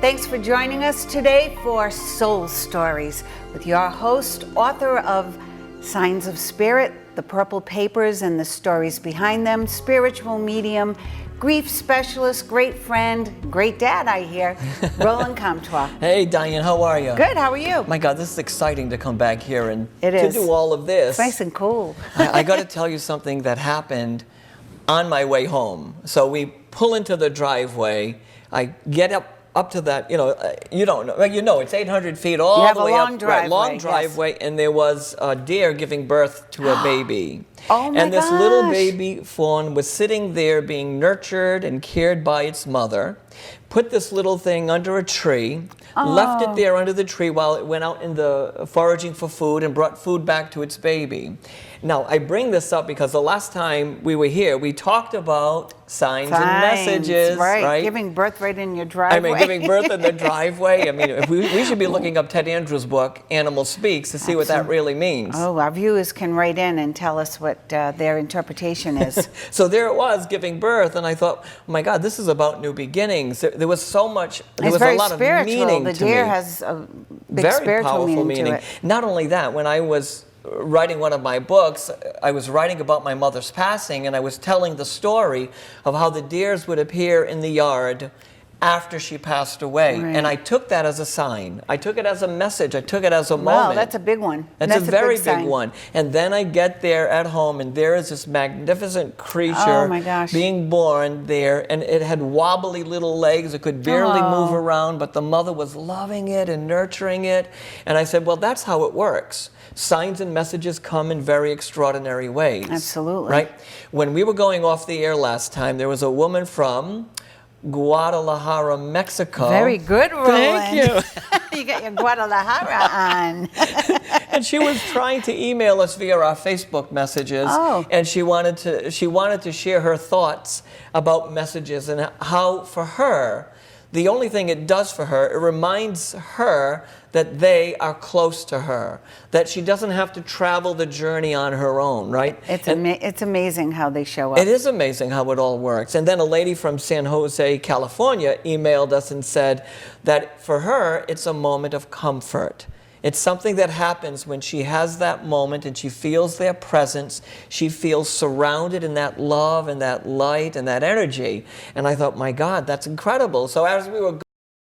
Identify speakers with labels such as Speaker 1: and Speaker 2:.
Speaker 1: Thanks for joining us today for Soul Stories with your host, author of Signs of Spirit, The Purple Papers and the Stories Behind Them, spiritual medium, grief specialist, great friend, great dad, I hear, Roland Comtois.
Speaker 2: Hey, Diane, how are you?
Speaker 1: Good, how are you?
Speaker 2: My God, this is exciting to come back here and
Speaker 1: It
Speaker 2: to
Speaker 1: is.
Speaker 2: do all of this.
Speaker 1: It's nice and cool.
Speaker 2: I got to tell you something that happened on my way home. So we pull into the driveway. I get up to that, you don't know, it's 800 feet all
Speaker 1: You have
Speaker 2: the way
Speaker 1: a long
Speaker 2: up.
Speaker 1: driveway,
Speaker 2: Right, long
Speaker 1: yes.
Speaker 2: driveway, and there was a deer giving birth to a baby.
Speaker 1: Oh my
Speaker 2: And this little
Speaker 1: gosh.
Speaker 2: baby fawn was sitting there being nurtured and cared by its mother. Put this little thing under a tree, left it there under the tree while it went out in the foraging for food and brought food back to its baby. Now, I bring this up because the last time we were here, we talked about signs and messages,
Speaker 1: right? Giving birth right in your driveway.
Speaker 2: Giving birth in the driveway. We should be looking up Ted Andrews' book, Animal Speaks, to see what that really means.
Speaker 1: Oh, our viewers can write in and tell us what their interpretation is.
Speaker 2: So there it was, giving birth, and I thought, oh my God, this is about new beginnings. There was so much, there was a lot of meaning
Speaker 1: The
Speaker 2: to
Speaker 1: deer
Speaker 2: me.
Speaker 1: has a big
Speaker 2: Very
Speaker 1: spiritual
Speaker 2: powerful
Speaker 1: meaning to it.
Speaker 2: Not only that, when I was writing one of my books, I was writing about my mother's passing, and I was telling the story of how the deers would appear in the yard after she passed away.
Speaker 1: Right.
Speaker 2: And I took that as a sign. I took it as a message. I took it as a
Speaker 1: Wow,
Speaker 2: moment.
Speaker 1: that's a big one.
Speaker 2: That's a very
Speaker 1: big
Speaker 2: big
Speaker 1: sign.
Speaker 2: one. And then I get there at home, and there is this magnificent creature
Speaker 1: Oh, my gosh.
Speaker 2: being born there, and it had wobbly little legs. It could barely
Speaker 1: Oh.
Speaker 2: move around, but the mother was loving it and nurturing it. And I said, well, that's how it works. Signs and messages come in very extraordinary ways.
Speaker 1: Absolutely.
Speaker 2: Right? When we were going off the air last time, there was a woman from Guadalajara, Mexico.
Speaker 1: Very good, Roland.
Speaker 2: Thank you.
Speaker 1: You got your Guadalajara on.
Speaker 2: And she was trying to email us via our Facebook messages,
Speaker 1: Oh.
Speaker 2: and she wanted to share her thoughts about messages and how, for her, the only thing it does for her, it reminds her that they are close to her, that she doesn't have to travel the journey on her own, right?
Speaker 1: It's amazing how they show up.
Speaker 2: It is amazing how it all works. And then a lady from San Jose, California, emailed us and said that for her, it's a moment of comfort. It's something that happens when she has that moment and she feels their presence. She feels surrounded in that love and that light and that energy. And I thought, my God, that's incredible. So as we were